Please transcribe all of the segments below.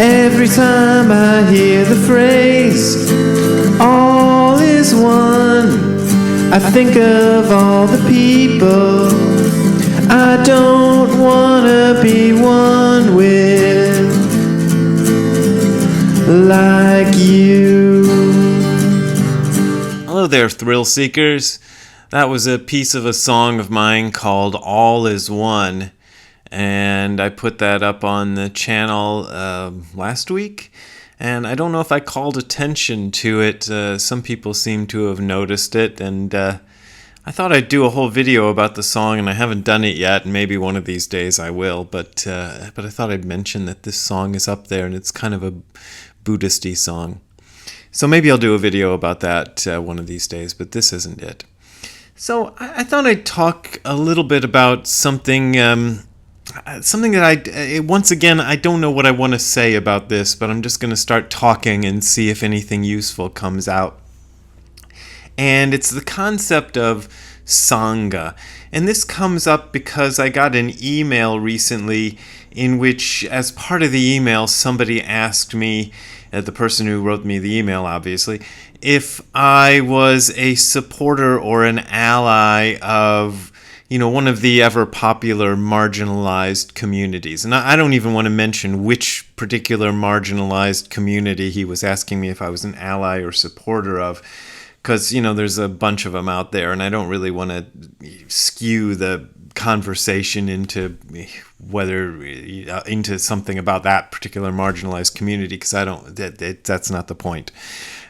Every time I hear the phrase, all is one, I think of all the people I don't wanna be one with, like you. Hello there, thrill seekers. That was a piece of a song of mine called All Is One, and I put that up on the channel last week, and I don't know if I called attention to it. Some people seem to have noticed it, and I thought I'd do a whole video about the song, and I haven't done it yet, and maybe one of these days I will, but I thought I'd mention that this song is up there, and it's kind of a Buddhist-y song. So maybe I'll do a video about that one of these days, but this isn't it. So I thought I'd talk a little bit about something that once again, I don't know what I want to say about this, but I'm just going to start talking and see if anything useful comes out. And it's the concept of Sangha. And this comes up because I got an email recently in which, as part of the email, somebody asked me, the person who wrote me the email, obviously, if I was a supporter or an ally of, one of the ever popular marginalized communities. And I don't even want to mention which particular marginalized community he was asking me if I was an ally or supporter of, because, there's a bunch of them out there, and I don't really want to skew the conversation into something about that particular marginalized community, because that's not the point.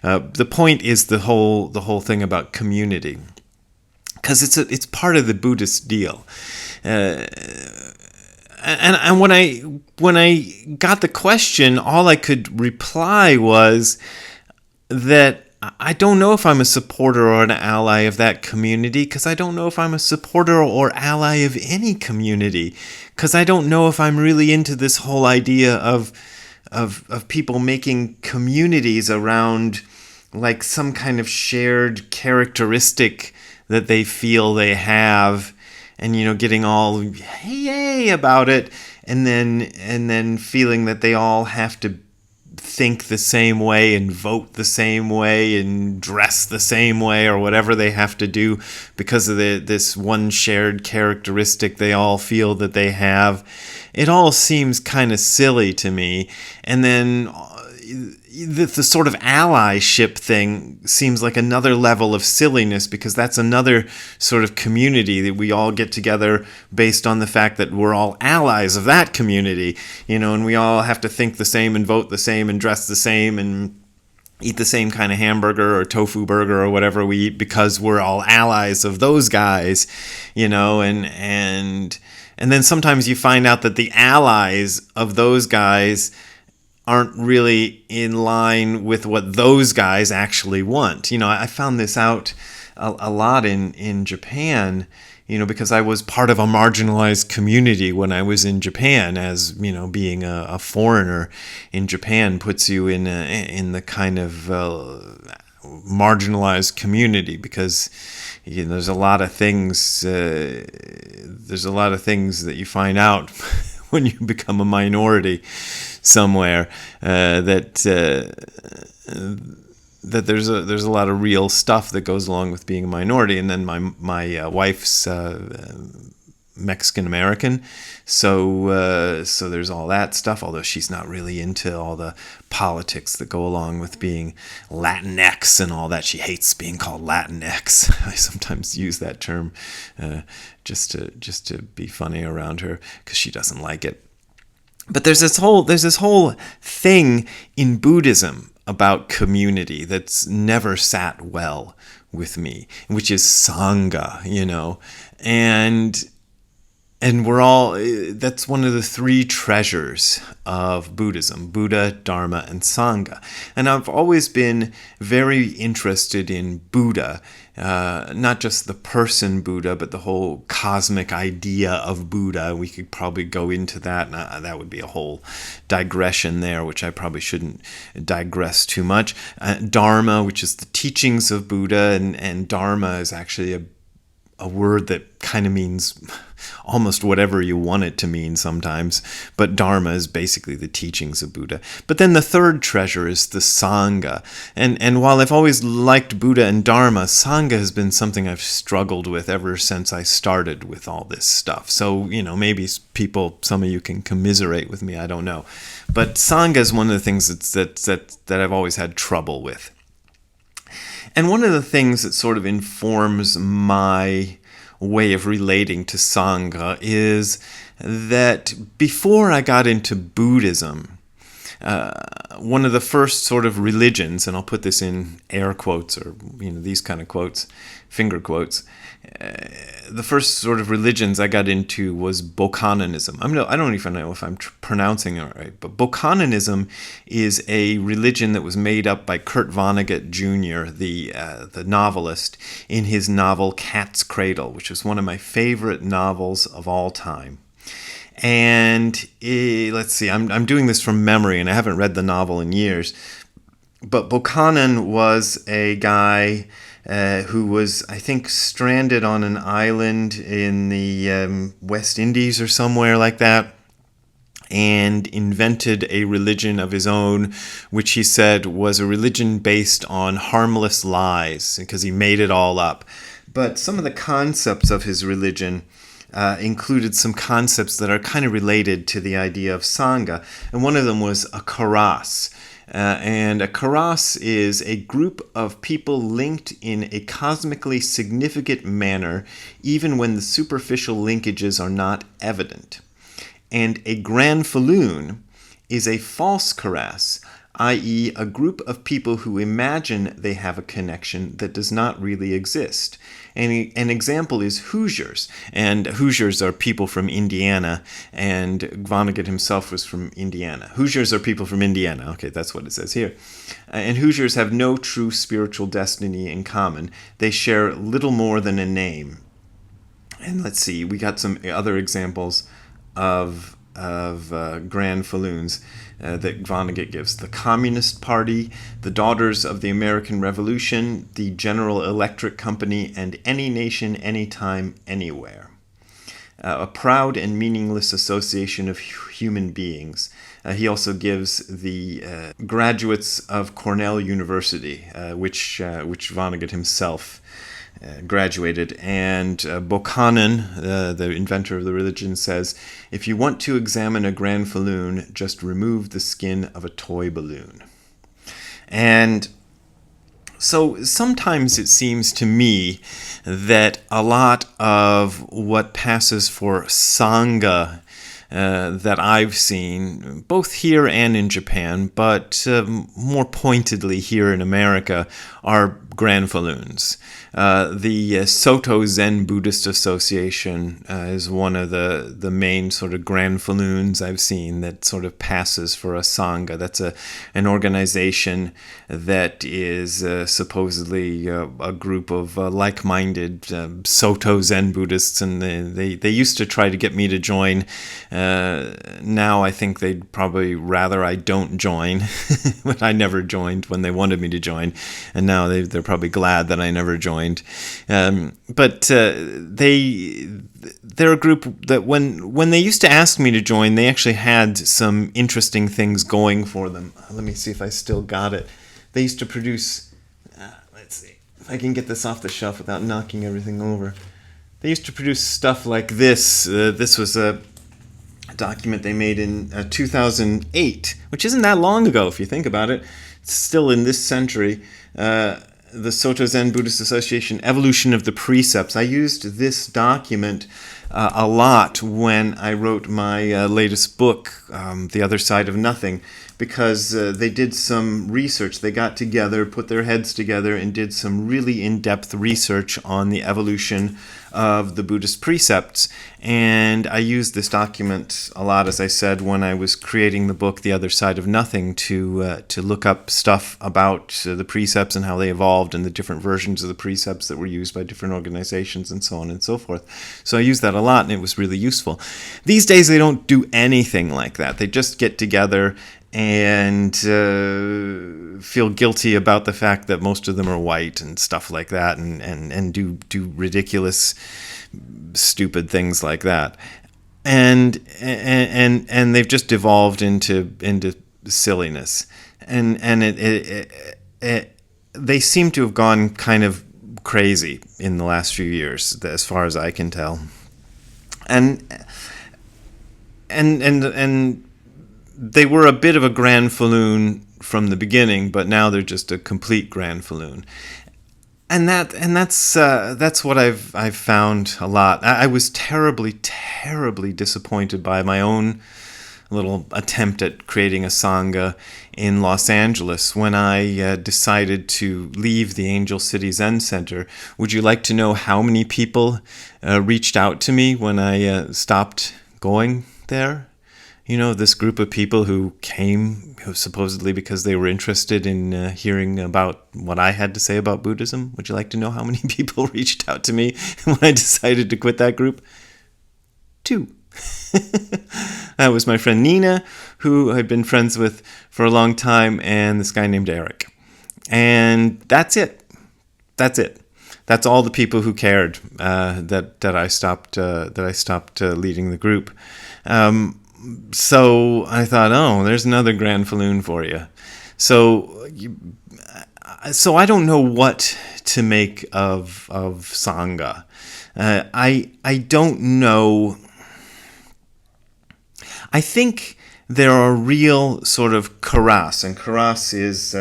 The point is the whole thing about community, because it's part of the Buddhist deal. And when I got the question, all I could reply was that I don't know if I'm a supporter or an ally of that community, because I don't know if I'm a supporter or ally of any community, because I don't know if I'm really into this whole idea of people making communities around like some kind of shared characteristic that they feel they have, and getting all yay about it, and then feeling that they all have to think the same way and vote the same way and dress the same way or whatever they have to do because of this one shared characteristic they all feel that they have. It all seems kind of silly to me. And then the sort of allyship thing seems like another level of silliness, because that's another sort of community that we all get together based on the fact that we're all allies of that community, and we all have to think the same and vote the same and dress the same and eat the same kind of hamburger or tofu burger or whatever we eat because we're all allies of those guys, and then sometimes you find out that the allies of those guys aren't really in line with what those guys actually want. I found this out a lot in Japan, because I was part of a marginalized community when I was in Japan, as, being a foreigner in Japan puts you in the kind of marginalized community, because there's a lot of things that you find out when you become a minority somewhere, that there's a lot of real stuff that goes along with being a minority. And then my wife's Mexican American, so there's all that stuff, although she's not really into all the politics that go along with being Latinx and all that. She hates being called Latinx. I sometimes use that term just to be funny around her, because she doesn't like it. But there's this whole thing in Buddhism about community that's never sat well with me, which is Sangha, and we're all, that's one of the three treasures of Buddhism: Buddha, Dharma, and Sangha. And I've always been very interested in Buddha, not just the person Buddha, but the whole cosmic idea of Buddha. We could probably go into that, and that would be a whole digression there, which I probably shouldn't digress too much. Dharma, which is the teachings of Buddha, and Dharma is actually a word that kind of means almost whatever you want it to mean sometimes, but Dharma is basically the teachings of Buddha. But then the third treasure is the Sangha. And while I've always liked Buddha and Dharma, Sangha has been something I've struggled with ever since I started with all this stuff. So, maybe some of you can commiserate with me, I don't know. But Sangha is one of the things that I've always had trouble with. And one of the things that sort of informs my way of relating to Sangha is that before I got into Buddhism, one of the first sort of religions, and I'll put this in air quotes or these kind of quotes, finger quotes, the first sort of religions I got into was Bokanenism. I don't even know if I'm pronouncing it right, but Bokanenism is a religion that was made up by Kurt Vonnegut Jr., the novelist, in his novel Cat's Cradle, which is one of my favorite novels of all time. And let's see, I'm doing this from memory, and I haven't read the novel in years, but Bokanen was a guy who was, I think, stranded on an island in the West Indies or somewhere like that, and invented a religion of his own, which he said was a religion based on harmless lies, because he made it all up. But some of the concepts of his religion included some concepts that are kind of related to the idea of Sangha, and one of them was a karas. And a karas is a group of people linked in a cosmically significant manner, even when the superficial linkages are not evident. And a Granfalloon is a false karas, i.e. a group of people who imagine they have a connection that does not really exist. And an example is Hoosiers, and Hoosiers are people from Indiana, and Vonnegut himself was from Indiana. Hoosiers are people from Indiana. Okay, that's what it says here. And Hoosiers have no true spiritual destiny in common. They share little more than a name. And let's see, we got some other examples of Granfalloons that Vonnegut gives. The Communist Party, the Daughters of the American Revolution, the General Electric Company, and Any Nation, Anytime, Anywhere. A proud and meaningless association of human beings. He also gives the graduates of Cornell University, which Vonnegut himself graduated, and Bokanen, the inventor of the religion, says, if you want to examine a Granfalloon, just remove the skin of a toy balloon. And so sometimes it seems to me that a lot of what passes for Sangha that I've seen, both here and in Japan, but more pointedly here in America, are Granfalloons. The Soto Zen Buddhist Association is one of the main sort of Granfalloons I've seen that sort of passes for a Sangha. That's an organization that is supposedly a group of like-minded Soto Zen Buddhists, and they used to try to get me to join. Now I think they'd probably rather I don't join, but I never joined when they wanted me to join, and now they're probably glad that I never joined. But they're a group that when they used to ask me to join, they actually had some interesting things going for them. Let me see if I still got it. They used to produce, let's see if I can get this off the shelf without knocking everything over. They used to produce stuff like this. This was a document they made in 2008, which isn't that long ago if you think about it. It's still in this century. The Soto Zen Buddhist Association, Evolution of the Precepts. I used this document a lot when I wrote my latest book, The Other Side of Nothing, because they did some research. They got together, put their heads together, and did some really in-depth research on the evolution of the Buddhist precepts. And I used this document a lot, as I said, when I was creating the book The Other Side of Nothing, to look up stuff about the precepts and how they evolved and the different versions of the precepts that were used by different organizations and so on and so forth. So I used that a lot, and it was really useful. These days they don't do anything like that. They just get together and feel guilty about the fact that most of them are white and stuff like that, and do ridiculous, stupid things like that. And they've just devolved into silliness, and they seem to have gone kind of crazy in the last few years, as far as I can tell. And they were a bit of a Granfalloon from the beginning, but now they're just a complete Granfalloon. And that's what I've found a lot. I was terribly disappointed by my own little attempt at creating a Sangha in Los Angeles when I decided to leave the Angel City Zen Center. Would you like to know how many people reached out to me when I stopped going there? You know, this group of people who came supposedly because they were interested in hearing about what I had to say about Buddhism. Would you like to know how many people reached out to me when I decided to quit that group? 2. That was my friend Nina, who I'd been friends with for a long time, and this guy named Eric. And that's it. That's all the people who cared that I stopped leading the group. So I thought, oh, there's another Granfalloon for you. So I don't know what to make of Sangha. I don't know. I think there are real sort of karas, and karas is,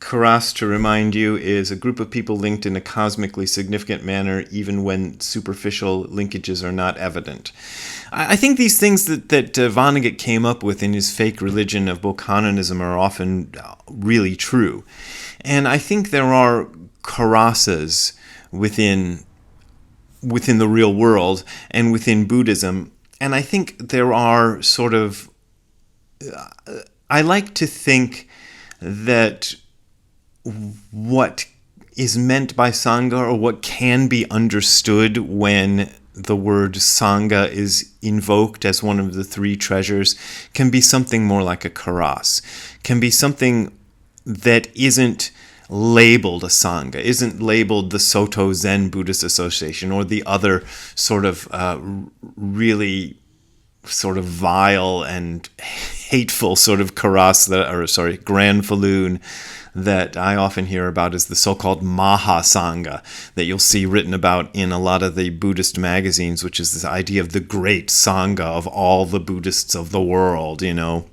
Karas, to remind you, is a group of people linked in a cosmically significant manner, even when superficial linkages are not evident. I think these things that Vonnegut came up with in his fake religion of Bokaноnism are often really true. And I think there are karasas within the real world and within Buddhism. And I think there are sort of... I like to think that what is meant by Sangha, or what can be understood when the word Sangha is invoked as one of the 3 treasures, can be something more like a karas, can be something that isn't labeled a Sangha, isn't labeled the Soto Zen Buddhist Association or the other sort of really sort of vile and hateful sort of Granfalloon that I often hear about as the so-called Mahasangha that you'll see written about in a lot of the Buddhist magazines, which is this idea of the great Sangha of all the Buddhists of the world, you know,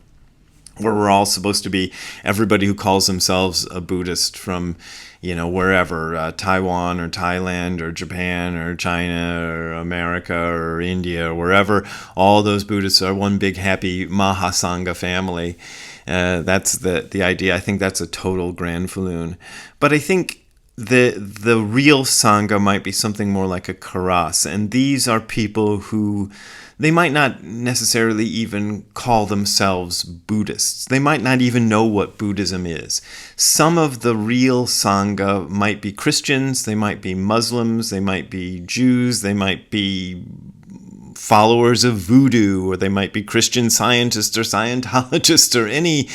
where we're all supposed to be everybody who calls themselves a Buddhist from, you know, wherever, Taiwan or Thailand or Japan or China or America or India or wherever. All those Buddhists are one big happy Mahasangha family. That's the idea. I think that's a total Granfalloon. But I think the real Sangha might be something more like a karas. And these are people who, they might not necessarily even call themselves Buddhists. They might not even know what Buddhism is. Some of the real Sangha might be Christians, they might be Muslims, they might be Jews, they might be followers of voodoo, or they might be Christian scientists or Scientologists or any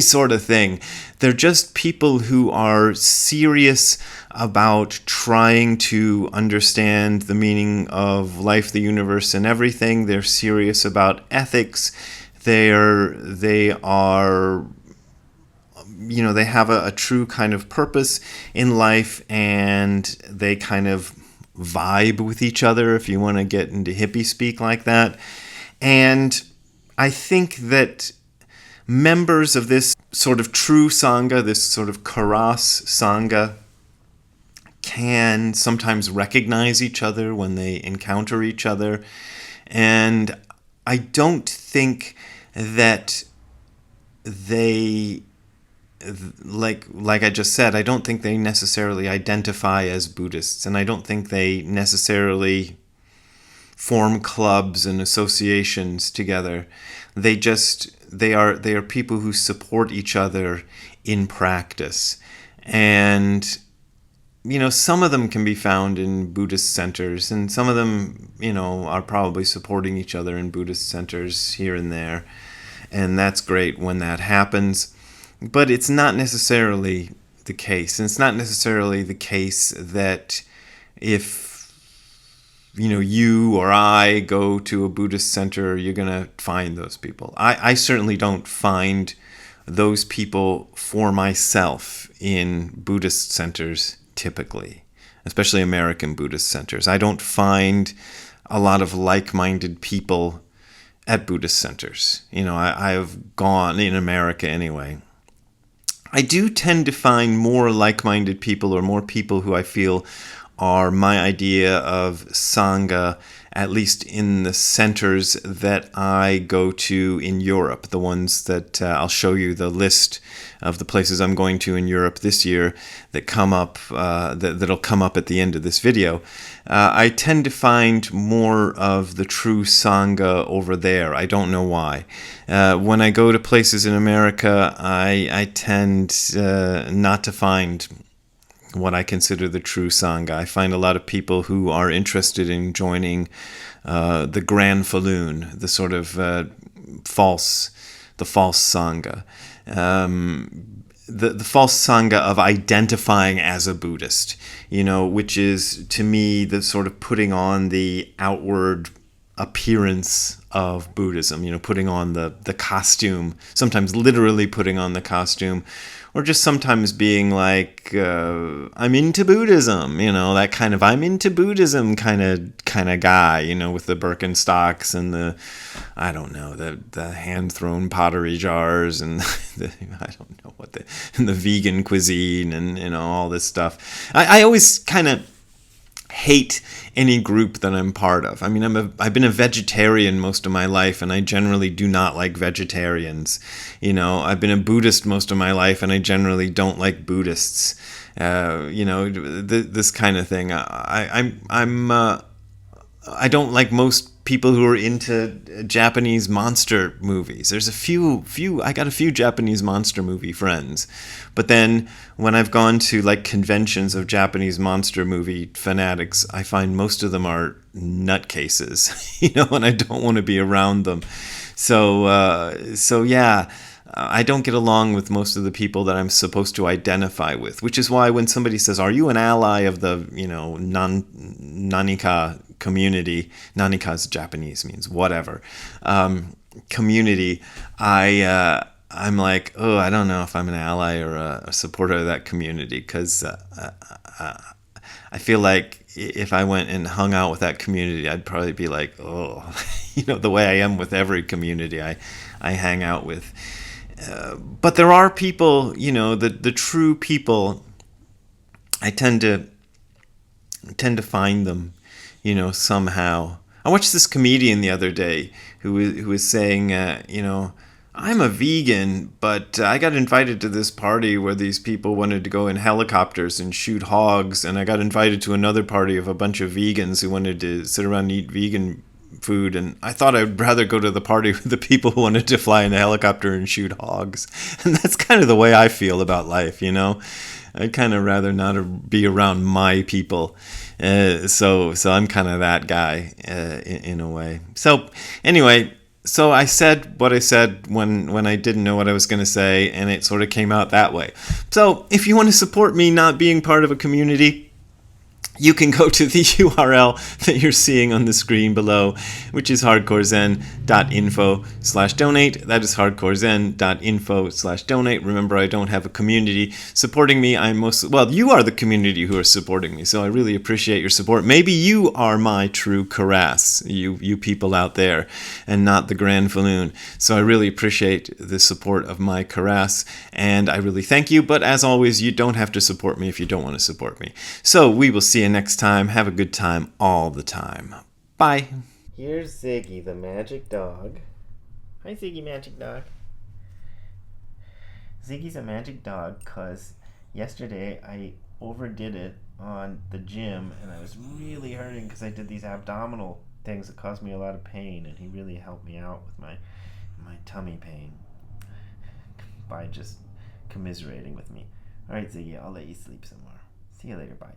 sort of thing. They're just people who are serious about trying to understand the meaning of life, the universe, and everything. They're serious about ethics. They are, you know, they have a true kind of purpose in life, and they kind of vibe with each other, if you want to get into hippie speak like that. And I think that members of this sort of true Sangha, this sort of karas Sangha, can sometimes recognize each other when they encounter each other. And I don't think that they, like I just said, I don't think they necessarily identify as Buddhists, and I don't think they necessarily form clubs and associations together. They are people who support each other in practice. And you know, some of them can be found in Buddhist centers, and some of them, you know, are probably supporting each other in Buddhist centers here and there. and that's great when that happens. But it's not necessarily the case. And it's not necessarily the case that if you or I go to a Buddhist center, you're going to find those people. I certainly don't find those people for myself in Buddhist centers typically, especially American Buddhist centers. I don't find a lot of like-minded people at Buddhist centers. I've gone, in America anyway. I do tend to find more like-minded people, or more people who I feel are my idea of Sangha, at least in the centers that I go to in Europe, the ones that I'll show you the list of the places I'm going to in Europe this year that come up, that'll come up at the end of this video. I tend to find more of the true Sangha over there. I don't know why. When I go to places in America, I tend not to find what I consider the true Sangha. I find a lot of people who are interested in joining the Grand Saloon, the sort of false Sangha. The false Sangha of identifying as a Buddhist, which is, to me, the sort of putting on the outward appearance of Buddhism, putting on the costume, sometimes literally putting on the costume, or just sometimes being like, I'm into Buddhism, that kind of I'm into Buddhism kind of guy, with the Birkenstocks and the hand-thrown pottery jars and and the vegan cuisine and all this stuff. I always kind of hate any group that I'm part of. I mean, I've been a vegetarian most of my life, and I generally do not like vegetarians. I've been a Buddhist most of my life, and I generally don't like Buddhists. This kind of thing. I don't like most people who are into Japanese monster movies. There's I got a few Japanese monster movie friends. But then when I've gone to like conventions of Japanese monster movie fanatics, I find most of them are nutcases, and I don't want to be around them. So yeah, I don't get along with most of the people that I'm supposed to identify with, which is why when somebody says, are you an ally of the, Nanika community, Nanika is Japanese, means whatever, community, I'm like, oh, I don't know if I'm an ally or a supporter of that community, because I feel like if I went and hung out with that community, I'd probably be like, oh, the way I am with every community I hang out with. But there are people, the true people, I tend to find them, somehow. I watched this comedian the other day who was saying, I'm a vegan, but I got invited to this party where these people wanted to go in helicopters and shoot hogs, and I got invited to another party of a bunch of vegans who wanted to sit around and eat vegan food, and I thought I'd rather go to the party with the people who wanted to fly in a helicopter and shoot hogs. And that's kind of the way I feel about life, I'd kind of rather not be around my people. So I'm kind of that guy in a way. So anyway, so I said what I said when I didn't know what I was going to say, and it sort of came out that way. So if you want to support me not being part of a community, you can go to the URL that you're seeing on the screen below, which is hardcorezen.info/donate. That is hardcorezen.info/donate. Remember, I don't have a community supporting me. You are the community who are supporting me, so I really appreciate your support. Maybe you are my true Karass, you people out there, and not the Grand Saloon. So I really appreciate the support of my Karass, and I really thank you. But as always, you don't have to support me if you don't want to support me. So we will see you next time. Have a good time all the time. Bye. Here's Ziggy, the magic dog. Hi, Ziggy, magic dog. Ziggy's a magic dog because yesterday I overdid it on the gym, and I was really hurting because I did these abdominal things that caused me a lot of pain, and he really helped me out with my tummy pain by just commiserating with me. All right, Ziggy, I'll let you sleep some more. See you later. Bye.